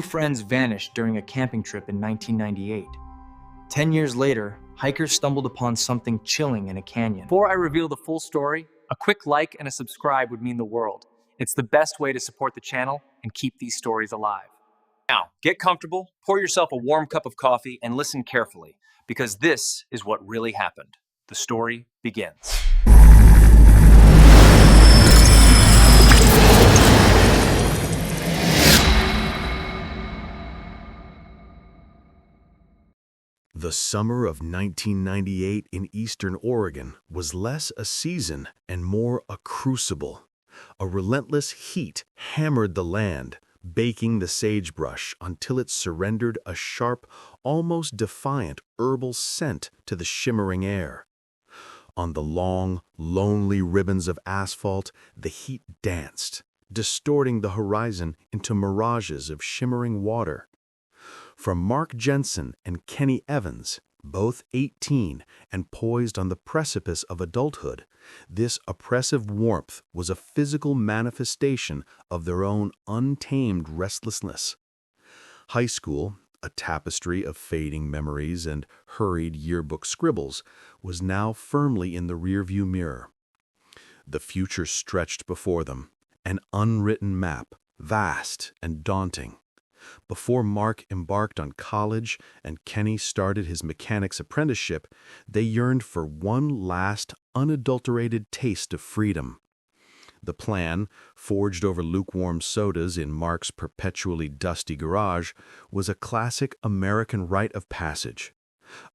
Friends vanished during a camping trip in 1998. 10 years later, hikers stumbled upon something chilling in a canyon. Before I reveal the full story, a quick like and a subscribe would mean the world. It's the best way to support the channel and keep these stories alive. Now, get comfortable, pour yourself a warm cup of coffee, and listen carefully, because this is what really happened. The story begins. The summer of 1998 in eastern Oregon was less a season and more a crucible. A relentless heat hammered the land, baking the sagebrush until it surrendered a sharp, almost defiant herbal scent to the shimmering air. On the long, lonely ribbons of asphalt, the heat danced, distorting the horizon into mirages of shimmering water. From Mark Jensen and Kenny Evans, both 18 and poised on the precipice of adulthood, this oppressive warmth was a physical manifestation of their own untamed restlessness. High school, a tapestry of fading memories and hurried yearbook scribbles, was now firmly in the rearview mirror. The future stretched before them, an unwritten map, vast and daunting. Before Mark embarked on college and Kenny started his mechanic's apprenticeship, they yearned for one last, unadulterated taste of freedom. The plan, forged over lukewarm sodas in Mark's perpetually dusty garage, was a classic American rite of passage.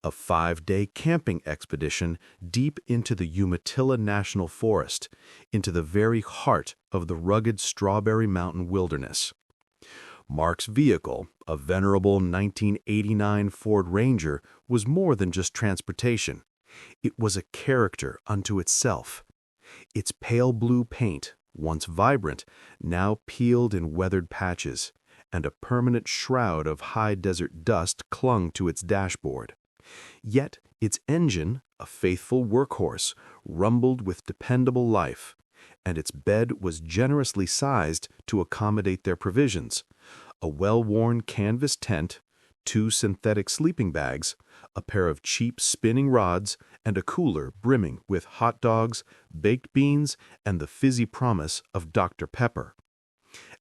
A 5-day camping expedition deep into the Umatilla National Forest, into the very heart of the rugged Strawberry Mountain wilderness. Mark's vehicle, a venerable 1989 Ford Ranger, was more than just transportation. It was a character unto itself. Its pale blue paint, once vibrant, now peeled in weathered patches, and a permanent shroud of high desert dust clung to its dashboard. Yet its engine, a faithful workhorse, rumbled with dependable life, and its bed was generously sized to accommodate their provisions. A well-worn canvas tent, 2 synthetic sleeping bags, a pair of cheap spinning rods, and a cooler brimming with hot dogs, baked beans, and the fizzy promise of Dr. Pepper.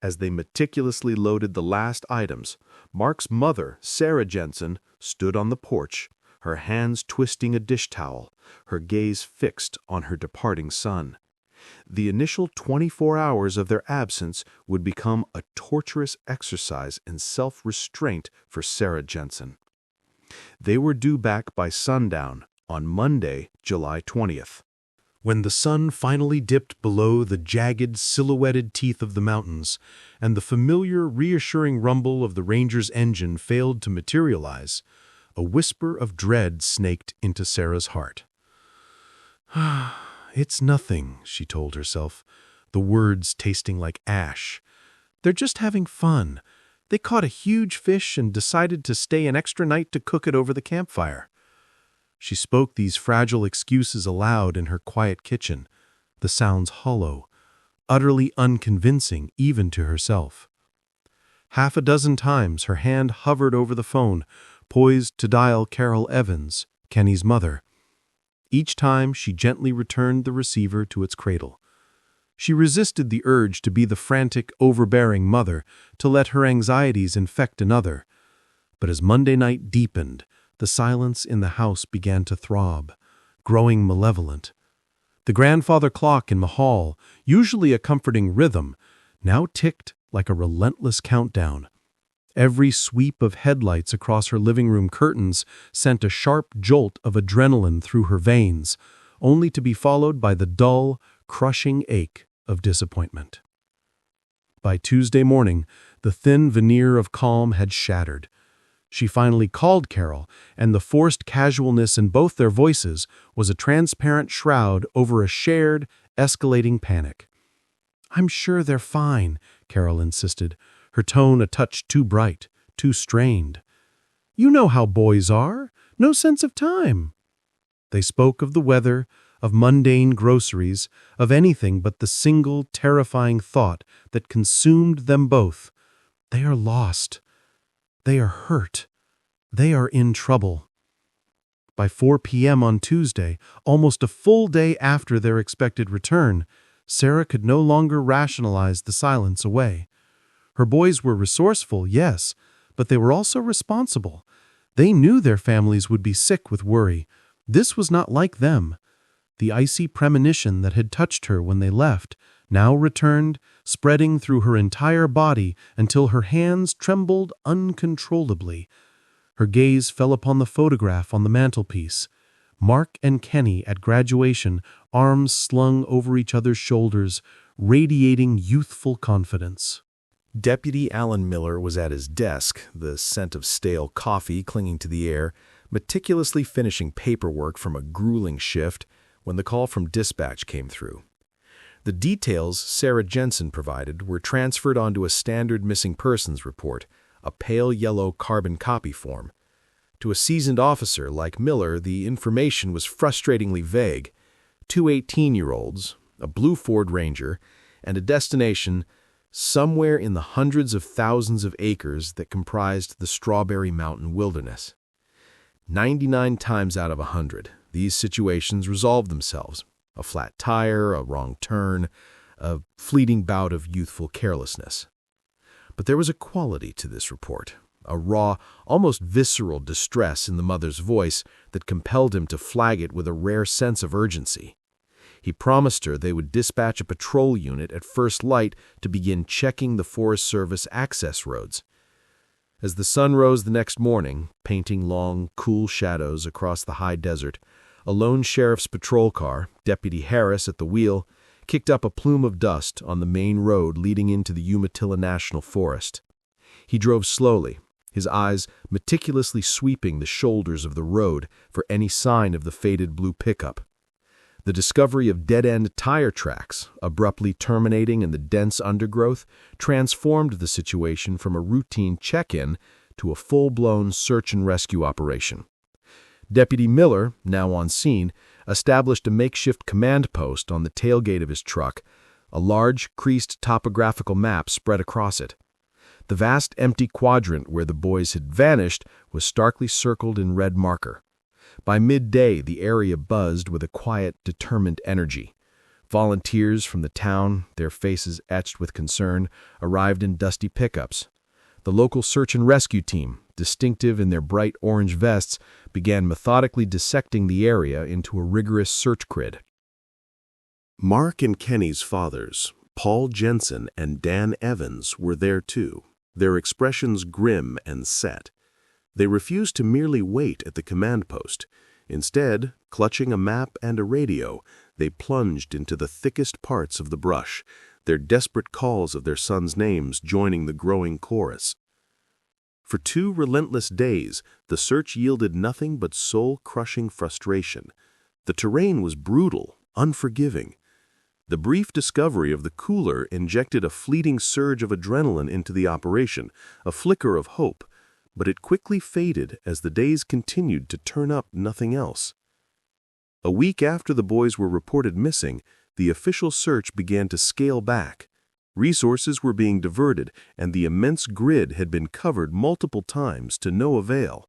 As they meticulously loaded the last items, Mark's mother, Sarah Jensen, stood on the porch, her hands twisting a dish towel, her gaze fixed on her departing son. The initial 24 hours of their absence would become a torturous exercise in self-restraint for Sarah Jensen. They were due back by sundown on Monday, July 20th. When the sun finally dipped below the jagged, silhouetted teeth of the mountains, and the familiar, reassuring rumble of the Ranger's engine failed to materialize, a whisper of dread snaked into Sarah's heart. "It's nothing," she told herself, the words tasting like ash. "They're just having fun. They caught a huge fish and decided to stay an extra night to cook it over the campfire." She spoke these fragile excuses aloud in her quiet kitchen, the sounds hollow, utterly unconvincing even to herself. Half a dozen times her hand hovered over the phone, poised to dial Carol Evans, Kenny's mother. Each time she gently returned the receiver to its cradle. She resisted the urge to be the frantic, overbearing mother, to let her anxieties infect another. But as Monday night deepened, the silence in the house began to throb, growing malevolent. The grandfather clock in the hall, usually a comforting rhythm, now ticked like a relentless countdown. Every sweep of headlights across her living room curtains sent a sharp jolt of adrenaline through her veins, only to be followed by the dull, crushing ache of disappointment. By Tuesday morning, the thin veneer of calm had shattered. She finally called Carol, and the forced casualness in both their voices was a transparent shroud over a shared, escalating panic. "I'm sure they're fine," Carol insisted, her tone a touch too bright, too strained. "You know how boys are. No sense of time." They spoke of the weather, of mundane groceries, of anything but the single, terrifying thought that consumed them both. They are lost. They are hurt. They are in trouble. By 4 p.m. on Tuesday, almost a full day after their expected return, Sarah could no longer rationalize the silence away. Her boys were resourceful, yes, but they were also responsible. They knew their families would be sick with worry. This was not like them. The icy premonition that had touched her when they left now returned, spreading through her entire body until her hands trembled uncontrollably. Her gaze fell upon the photograph on the mantelpiece. Mark and Kenny at graduation, arms slung over each other's shoulders, radiating youthful confidence. Deputy Alan Miller was at his desk, the scent of stale coffee clinging to the air, meticulously finishing paperwork from a grueling shift when the call from dispatch came through. The details Sarah Jensen provided were transferred onto a standard missing persons report, a pale yellow carbon copy form. To a seasoned officer like Miller, the information was frustratingly vague. 2 18-year-olds, a blue Ford Ranger, and a destination somewhere in the hundreds of thousands of acres that comprised the Strawberry Mountain Wilderness. 99 times out of 100, these situations resolved themselves. A flat tire, a wrong turn, a fleeting bout of youthful carelessness. But there was a quality to this report, a raw, almost visceral distress in the mother's voice that compelled him to flag it with a rare sense of urgency. He promised her they would dispatch a patrol unit at first light to begin checking the Forest Service access roads. As the sun rose the next morning, painting long, cool shadows across the high desert, a lone sheriff's patrol car, Deputy Harris at the wheel, kicked up a plume of dust on the main road leading into the Umatilla National Forest. He drove slowly, his eyes meticulously sweeping the shoulders of the road for any sign of the faded blue pickup. The discovery of dead-end tire tracks, abruptly terminating in the dense undergrowth, transformed the situation from a routine check-in to a full-blown search and rescue operation. Deputy Miller, now on scene, established a makeshift command post on the tailgate of his truck, a large, creased topographical map spread across it. The vast empty quadrant where the boys had vanished was starkly circled in red marker. By midday, the area buzzed with a quiet, determined energy. Volunteers from the town, their faces etched with concern, arrived in dusty pickups. The local search and rescue team, distinctive in their bright orange vests, began methodically dissecting the area into a rigorous search grid. Mark and Kenny's fathers, Paul Jensen and Dan Evans, were there too, their expressions grim and set. They refused to merely wait at the command post. Instead, clutching a map and a radio, they plunged into the thickest parts of the brush, their desperate calls of their sons' names joining the growing chorus. For 2 relentless days, the search yielded nothing but soul-crushing frustration. The terrain was brutal, unforgiving. The brief discovery of the cooler injected a fleeting surge of adrenaline into the operation, a flicker of hope, but it quickly faded as the days continued to turn up nothing else. A week after the boys were reported missing, the official search began to scale back. Resources were being diverted, and the immense grid had been covered multiple times to no avail.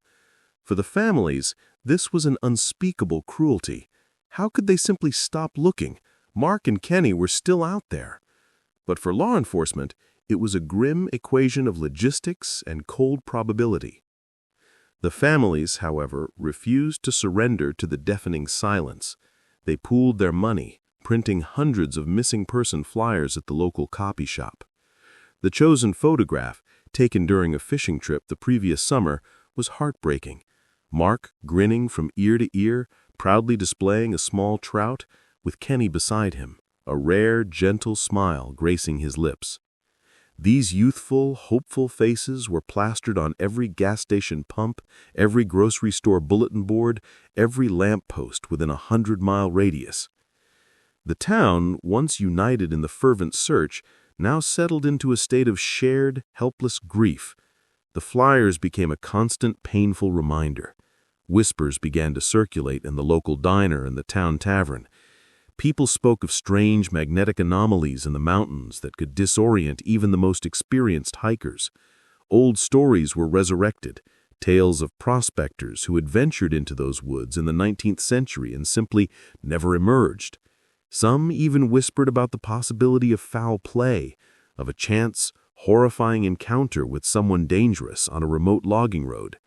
For the families, this was an unspeakable cruelty. How could they simply stop looking? Mark and Kenny were still out there. But for law enforcement, it was a grim equation of logistics and cold probability. The families, however, refused to surrender to the deafening silence. They pooled their money, printing hundreds of missing person flyers at the local copy shop. The chosen photograph, taken during a fishing trip the previous summer, was heartbreaking. Mark, grinning from ear to ear, proudly displaying a small trout, with Kenny beside him, a rare, gentle smile gracing his lips. These youthful, hopeful faces were plastered on every gas station pump, every grocery store bulletin board, every lamp post within a 100-mile radius. The town, once united in the fervent search, now settled into a state of shared, helpless grief. The flyers became a constant, painful reminder. Whispers began to circulate in the local diner and the town tavern. People spoke of strange magnetic anomalies in the mountains that could disorient even the most experienced hikers. Old stories were resurrected, tales of prospectors who had ventured into those woods in the 19th century and simply never emerged. Some even whispered about the possibility of foul play, of a chance, horrifying encounter with someone dangerous on a remote logging road.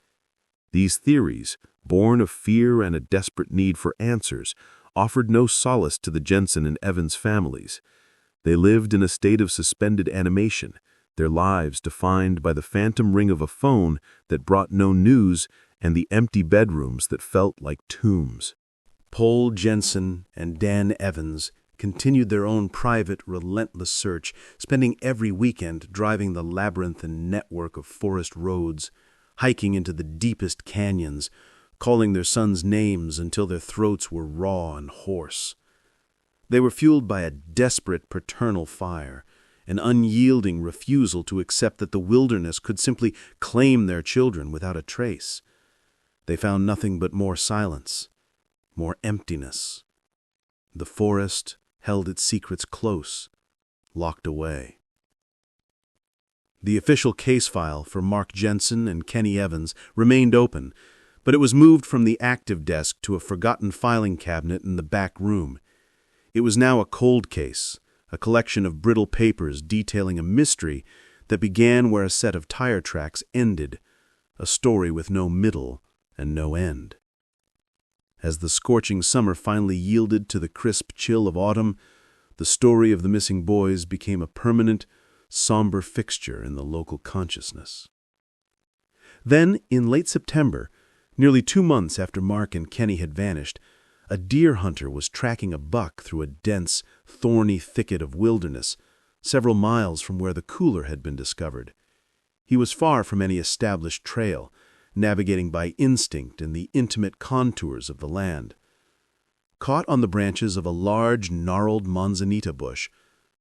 These theories, born of fear and a desperate need for answers, offered no solace to the Jensen and Evans families. They lived in a state of suspended animation, their lives defined by the phantom ring of a phone that brought no news and the empty bedrooms that felt like tombs. Paul Jensen and Dan Evans continued their own private, relentless search, spending every weekend driving the labyrinthine network of forest roads, hiking into the deepest canyons, calling their sons names until their throats were raw and hoarse. They were fueled by a desperate paternal fire, an unyielding refusal to accept that the wilderness could simply claim their children without a trace. They found nothing but more silence, more emptiness. The forest held its secrets close, locked away. The official case file for Mark Jensen and Kenny Evans remained open, but it was moved from the active desk to a forgotten filing cabinet in the back room. It was now a cold case, a collection of brittle papers detailing a mystery that began where a set of tire tracks ended, a story with no middle and no end. As the scorching summer finally yielded to the crisp chill of autumn, the story of the missing boys became a permanent, somber fixture in the local consciousness. Then, in late September, nearly 2 months after Mark and Kenny had vanished, a deer hunter was tracking a buck through a dense, thorny thicket of wilderness, several miles from where the cooler had been discovered. He was far from any established trail, navigating by instinct in the intimate contours of the land. Caught on the branches of a large, gnarled manzanita bush,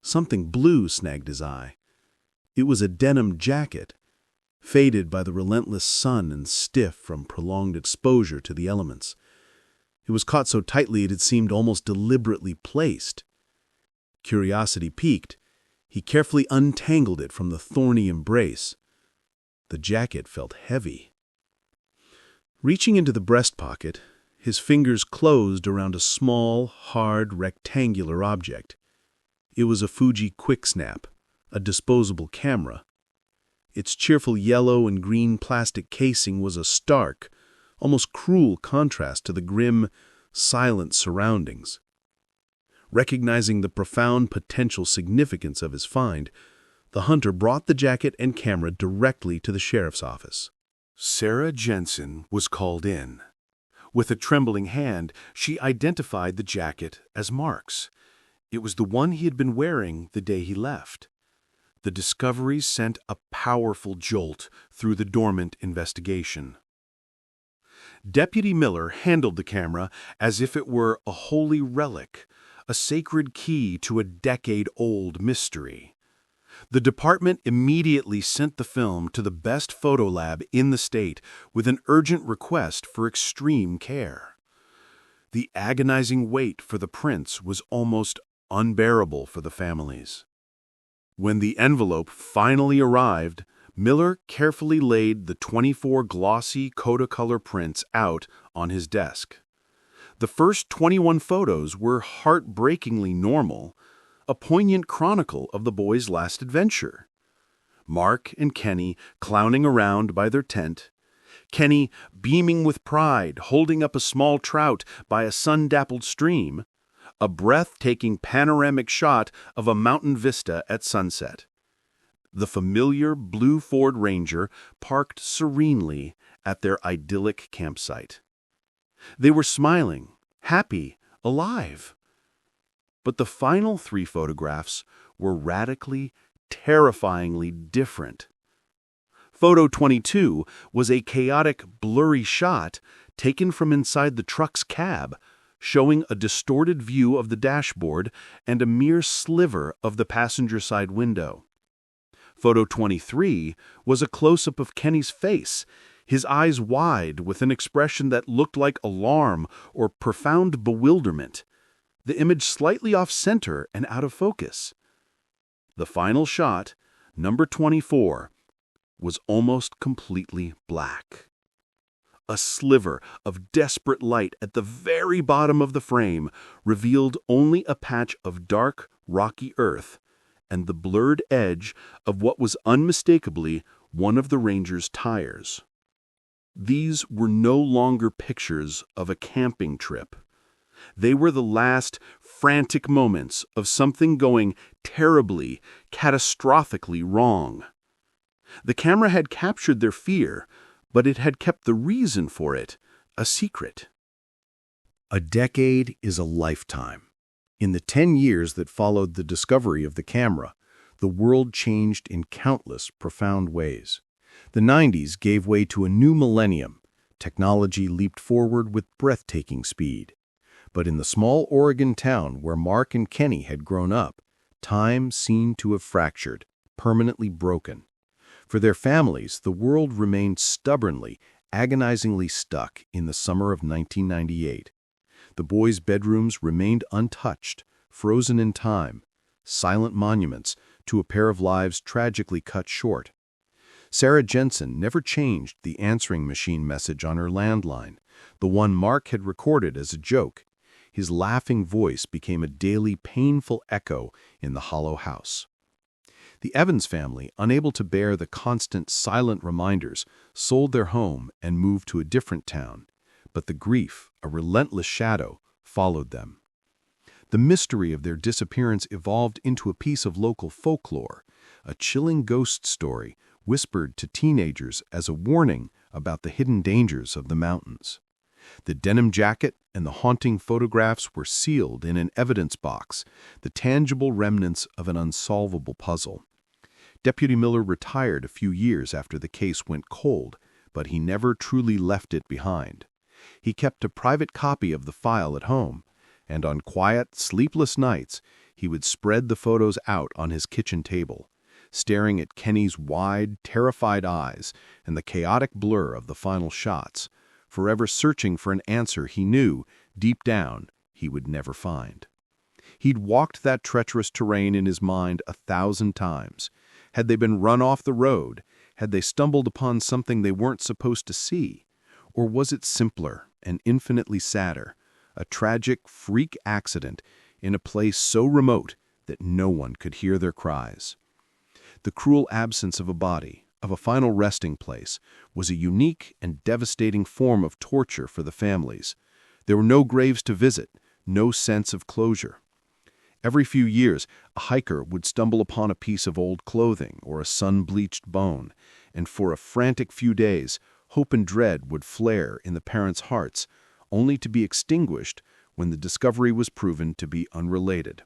something blue snagged his eye. It was a denim jacket, faded by the relentless sun and stiff from prolonged exposure to the elements. It was caught so tightly it had seemed almost deliberately placed. Curiosity piqued, he carefully untangled it from the thorny embrace. The jacket felt heavy. Reaching into the breast pocket, his fingers closed around a small, hard, rectangular object. It was a Fuji QuickSnap, a disposable camera. Its cheerful yellow and green plastic casing was a stark, almost cruel contrast to the grim, silent surroundings. Recognizing the profound potential significance of his find, the hunter brought the jacket and camera directly to the sheriff's office. Sarah Jensen was called in. With a trembling hand, she identified the jacket as Mark's. It was the one he had been wearing the day he left. The discovery sent a powerful jolt through the dormant investigation. Deputy Miller handled the camera as if it were a holy relic, a sacred key to a decade-old mystery. The department immediately sent the film to the best photo lab in the state with an urgent request for extreme care. The agonizing wait for the prints was almost unbearable for the families. When the envelope finally arrived, Miller carefully laid the 24 glossy Kodacolor prints out on his desk. The first 21 photos were heartbreakingly normal, a poignant chronicle of the boys' last adventure. Mark and Kenny clowning around by their tent, Kenny beaming with pride, holding up a small trout by a sun-dappled stream, a breathtaking panoramic shot of a mountain vista at sunset. The familiar blue Ford Ranger parked serenely at their idyllic campsite. They were smiling, happy, alive. But the final 3 photographs were radically, terrifyingly different. Photo 22 was a chaotic, blurry shot taken from inside the truck's cab, showing a distorted view of the dashboard and a mere sliver of the passenger side window. Photo 23 was a close-up of Kenny's face, his eyes wide with an expression that looked like alarm or profound bewilderment, the image slightly off-center and out of focus. The final shot, number 24, was almost completely black. A sliver of desperate light at the very bottom of the frame revealed only a patch of dark, rocky earth and the blurred edge of what was unmistakably one of the ranger's tires. These were no longer pictures of a camping trip. They were the last frantic moments of something going terribly, catastrophically wrong. The camera had captured their fear, but it had kept the reason for it a secret. A decade is a lifetime. In the 10 years that followed the discovery of the camera, the world changed in countless profound ways. The 90s gave way to a new millennium. Technology leaped forward with breathtaking speed. But in the small Oregon town where Mark and Kenny had grown up, time seemed to have fractured, permanently broken. For their families, the world remained stubbornly, agonizingly stuck in the summer of 1998. The boys' bedrooms remained untouched, frozen in time, silent monuments to a pair of lives tragically cut short. Sarah Jensen never changed the answering machine message on her landline, the one Mark had recorded as a joke. His laughing voice became a daily painful echo in the hollow house. The Evans family, unable to bear the constant silent reminders, sold their home and moved to a different town. But the grief, a relentless shadow, followed them. The mystery of their disappearance evolved into a piece of local folklore, a chilling ghost story whispered to teenagers as a warning about the hidden dangers of the mountains. The denim jacket and the haunting photographs were sealed in an evidence box, the tangible remnants of an unsolvable puzzle. Deputy Miller retired a few years after the case went cold, but he never truly left it behind. He kept a private copy of the file at home, and on quiet, sleepless nights, he would spread the photos out on his kitchen table, staring at Kenny's wide, terrified eyes and the chaotic blur of the final shots, forever searching for an answer he knew, deep down, he would never find. He'd walked that treacherous terrain in his mind 1,000 times. Had they been run off the road? Had they stumbled upon something they weren't supposed to see? Or was it simpler and infinitely sadder, a tragic freak accident in a place so remote that no one could hear their cries? The cruel absence of a body, of a final resting place, was a unique and devastating form of torture for the families. There were no graves to visit, no sense of closure. Every few years, a hiker would stumble upon a piece of old clothing or a sun-bleached bone, and for a frantic few days, hope and dread would flare in the parents' hearts, only to be extinguished when the discovery was proven to be unrelated.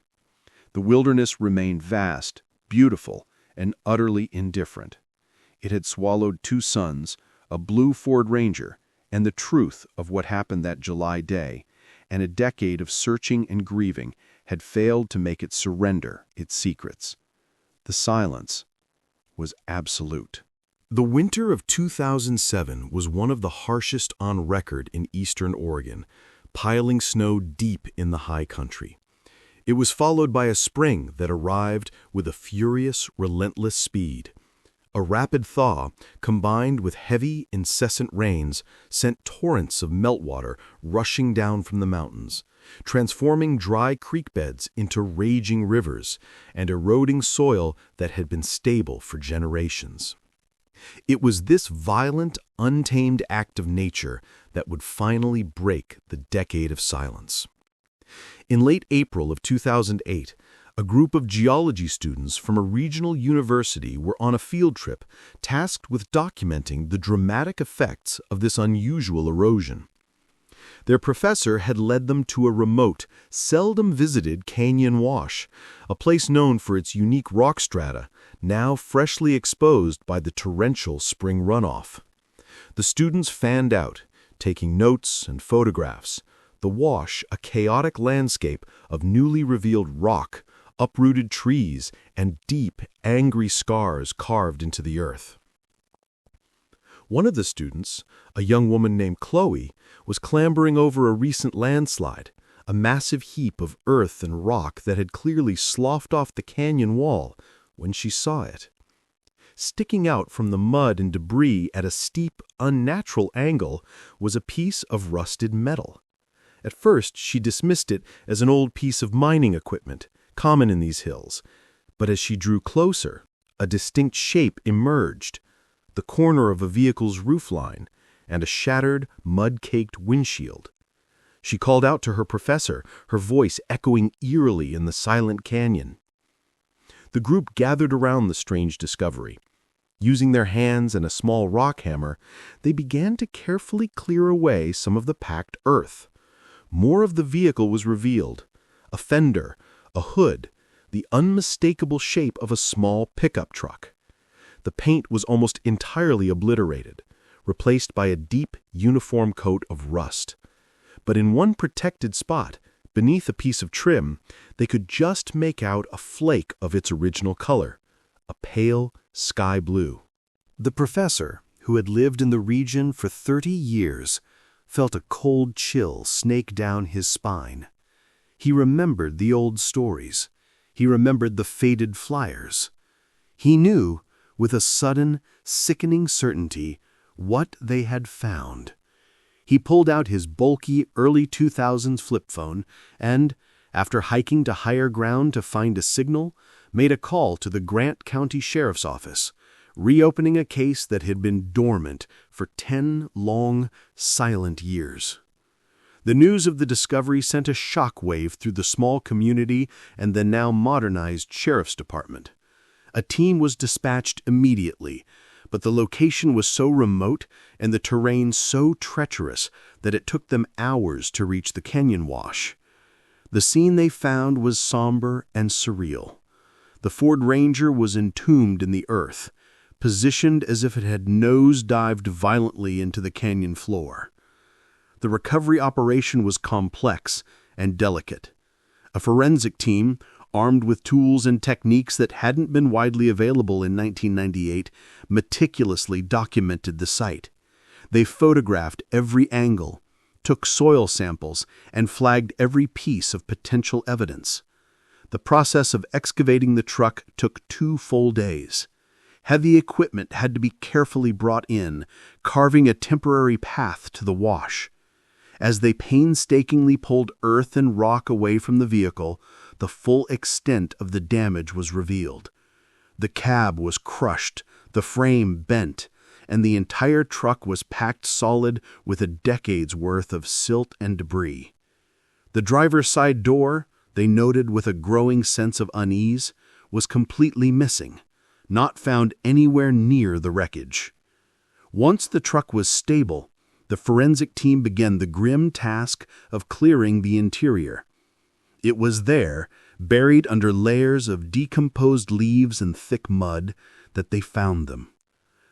The wilderness remained vast, beautiful, and utterly indifferent. It had swallowed 2 sons, a blue Ford Ranger, and the truth of what happened that July day, and a decade of searching and grieving had failed to make it surrender its secrets. The silence was absolute. The winter of 2007 was one of the harshest on record in eastern Oregon, piling snow deep in the high country. It was followed by a spring that arrived with a furious, relentless speed. A rapid thaw, combined with heavy, incessant rains, sent torrents of meltwater rushing down from the mountains, transforming dry creek beds into raging rivers and eroding soil that had been stable for generations. It was this violent, untamed act of nature that would finally break the decade of silence. In late April of 2008, a group of geology students from a regional university were on a field trip tasked with documenting the dramatic effects of this unusual erosion. Their professor had led them to a remote, seldom visited canyon wash, a place known for its unique rock strata, now freshly exposed by the torrential spring runoff. The students fanned out, taking notes and photographs, the wash a chaotic landscape of newly revealed rock, uprooted trees, and deep, angry scars carved into the earth. One of the students, a young woman named Chloe, was clambering over a recent landslide, a massive heap of earth and rock that had clearly sloughed off the canyon wall, when she saw it. Sticking out from the mud and debris at a steep, unnatural angle was a piece of rusted metal. At first, she dismissed it as an old piece of mining equipment, common in these hills. But as she drew closer, a distinct shape emerged, the corner of a vehicle's roofline and a shattered, mud-caked windshield. She called out to her professor, her voice echoing eerily in the silent canyon. The group gathered around the strange discovery. Using their hands and a small rock hammer, they began to carefully clear away some of the packed earth. More of the vehicle was revealed: a fender, a hood, the unmistakable shape of a small pickup truck. The paint was almost entirely obliterated, replaced by a deep, uniform coat of rust. But in one protected spot, beneath a piece of trim, they could just make out a flake of its original color, a pale sky blue. The professor, who had lived in the region for 30 years, felt a cold chill snake down his spine. He remembered the old stories. He remembered the faded flyers. He knew, with a sudden, sickening certainty, what they had found. He pulled out his bulky early 2000s flip phone and, after hiking to higher ground to find a signal, made a call to the Grant County Sheriff's Office, reopening a case that had been dormant for 10 long, silent years. The news of the discovery sent a shockwave through the small community and the now modernized Sheriff's Department. A team was dispatched immediately, but the location was so remote and the terrain so treacherous that it took them hours to reach the canyon wash. The scene they found was somber and surreal. The Ford Ranger was entombed in the earth, positioned as if it had nose-dived violently into the canyon floor. The recovery operation was complex and delicate. A forensic team, armed with tools and techniques that hadn't been widely available in 1998, meticulously documented the site. They photographed every angle, took soil samples, and flagged every piece of potential evidence. The process of excavating the truck took 2 full days. Heavy equipment had to be carefully brought in, carving a temporary path to the wash. As they painstakingly pulled earth and rock away from the vehicle, the full extent of the damage was revealed. The cab was crushed, the frame bent, and the entire truck was packed solid with a decade's worth of silt and debris. The driver's side door, they noted with a growing sense of unease, was completely missing, not found anywhere near the wreckage. Once the truck was stable, the forensic team began the grim task of clearing the interior. It was there, buried under layers of decomposed leaves and thick mud, that they found them.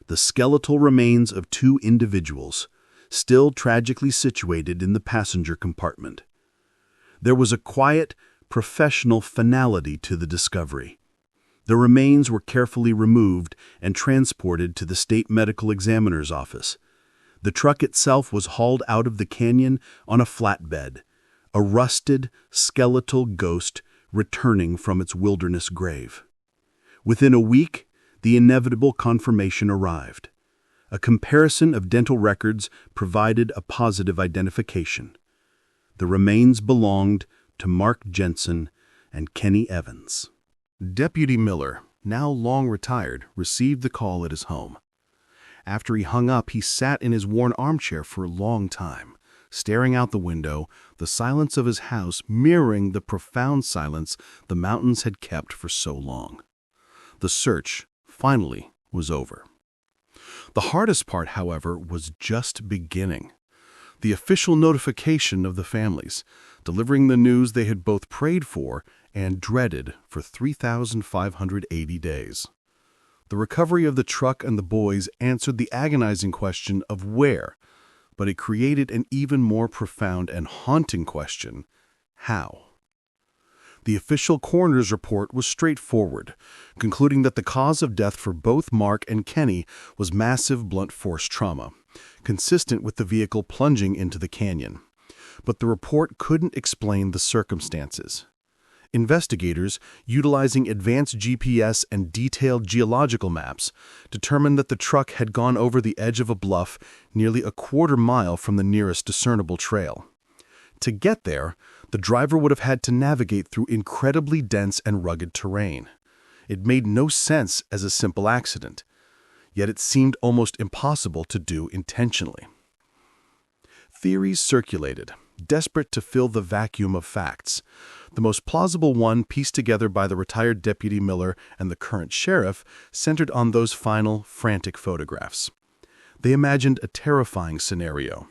The skeletal remains of 2 individuals, still tragically situated in the passenger compartment. There was a quiet, professional finality to the discovery. The remains were carefully removed and transported to the state medical examiner's office. The truck itself was hauled out of the canyon on a flatbed, a rusted, skeletal ghost returning from its wilderness grave. Within a week, the inevitable confirmation arrived. A comparison of dental records provided a positive identification. The remains belonged to Mark Jensen and Kenny Evans. Deputy Miller, now long retired, received the call at his home. After he hung up, he sat in his worn armchair for a long time, staring out the window, the silence of his house mirroring the profound silence the mountains had kept for so long. The search, finally, was over. The hardest part, however, was just beginning. The official notification of the families, delivering the news they had both prayed for and dreaded for 3,580 days. The recovery of the truck and the boys answered the agonizing question of where, but it created an even more profound and haunting question: how? The official coroner's report was straightforward, concluding that the cause of death for both Mark and Kenny was massive blunt force trauma, consistent with the vehicle plunging into the canyon. But the report couldn't explain the circumstances. Investigators, utilizing advanced GPS and detailed geological maps, determined that the truck had gone over the edge of a bluff nearly a quarter-mile from the nearest discernible trail. To get there, the driver would have had to navigate through incredibly dense and rugged terrain. It made no sense as a simple accident, yet it seemed almost impossible to do intentionally. Theories circulated, desperate to fill the vacuum of facts. The most plausible one, pieced together by the retired Deputy Miller and the current sheriff, centered on those final, frantic photographs. They imagined a terrifying scenario.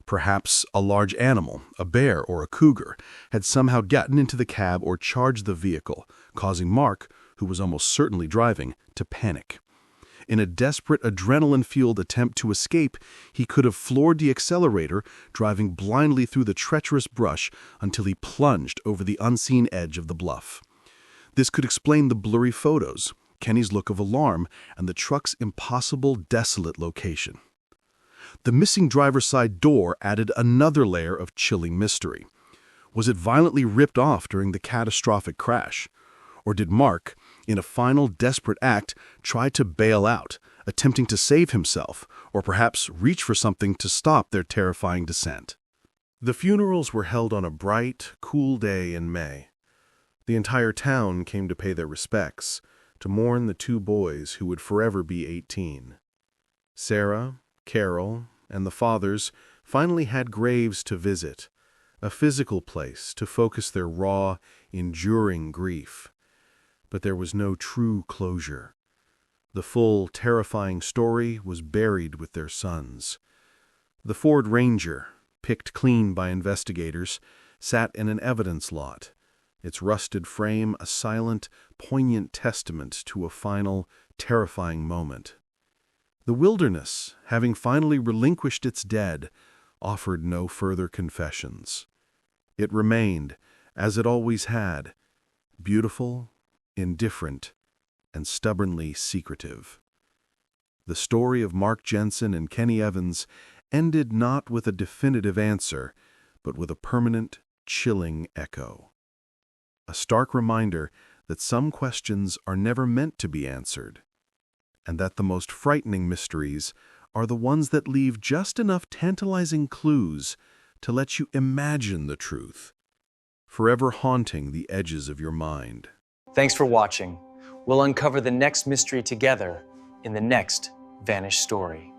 Perhaps a large animal, a bear or a cougar, had somehow gotten into the cab or charged the vehicle, causing Mark, who was almost certainly driving, to panic. In a desperate, adrenaline-fueled attempt to escape, he could have floored the accelerator, driving blindly through the treacherous brush until he plunged over the unseen edge of the bluff. This could explain the blurry photos, Kenny's look of alarm, and the truck's impossible, desolate location. The missing driver's side door added another layer of chilling mystery. Was it violently ripped off during the catastrophic crash? Or did Mark, in a final desperate act, try to bail out, attempting to save himself, or perhaps reach for something to stop their terrifying descent? The funerals were held on a bright, cool day in May. The entire town came to pay their respects, to mourn the two boys who would forever be 18. Sarah, Carol, and the fathers finally had graves to visit, a physical place to focus their raw, enduring grief. But there was no true closure. The full, terrifying story was buried with their sons. The Ford Ranger, picked clean by investigators, sat in an evidence lot, its rusted frame a silent, poignant testament to a final, terrifying moment. The wilderness, having finally relinquished its dead, offered no further confessions. It remained, as it always had, beautiful, indifferent, and stubbornly secretive. The story of Mark Jensen and Kenny Evans ended not with a definitive answer, but with a permanent, chilling echo. A stark reminder that some questions are never meant to be answered, and that the most frightening mysteries are the ones that leave just enough tantalizing clues to let you imagine the truth, forever haunting the edges of your mind. Thanks for watching. We'll uncover the next mystery together in the next Vanished Story.